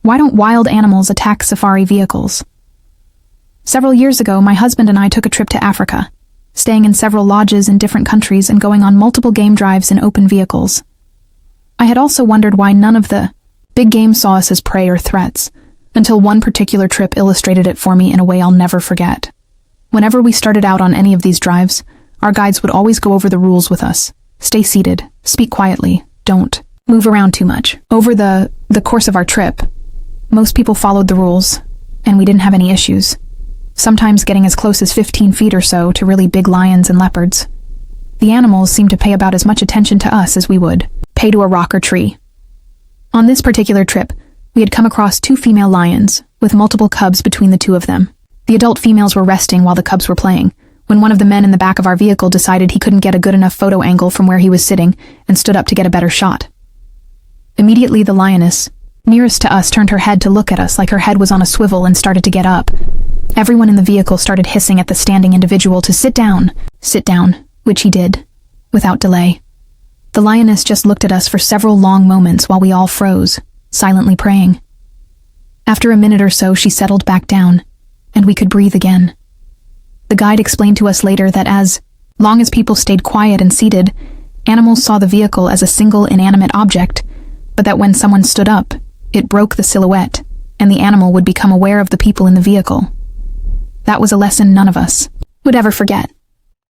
Why don't wild animals attack safari vehicles? Several years ago, my husband and I took a trip to Africa, staying in several lodges in different countries and going on multiple game drives in open vehicles. I had also wondered why none of the big game saw us as prey or threats, until one particular trip illustrated it for me in a way I'll never forget. Whenever we started out on any of these drives, our guides would always go over the rules with us. Stay seated, speak quietly, don't move around too much. Over the course of our trip, most people followed the rules, and we didn't have any issues, sometimes getting as close as 15 feet or so to really big lions and leopards. The animals seemed to pay about as much attention to us as we would pay to a rock or tree. On this particular trip, we had come across 2 female lions, with multiple cubs between the 2 of them. The adult females were resting while the cubs were playing, when one of the men in the back of our vehicle decided he couldn't get a good enough photo angle from where he was sitting and stood up to get a better shot. Immediately, the lioness, nearest to us, turned her head to look at us like her head was on a swivel and started to get up. Everyone in the vehicle started hissing at the standing individual to sit down, which he did, without delay. The lioness just looked at us for several long moments while we all froze, silently praying. After a minute or so, she settled back down, and we could breathe again. The guide explained to us later that as long as people stayed quiet and seated, animals saw the vehicle as a single inanimate object, but that when someone stood up, it broke the silhouette, and the animal would become aware of the people in the vehicle. That was a lesson none of us would ever forget.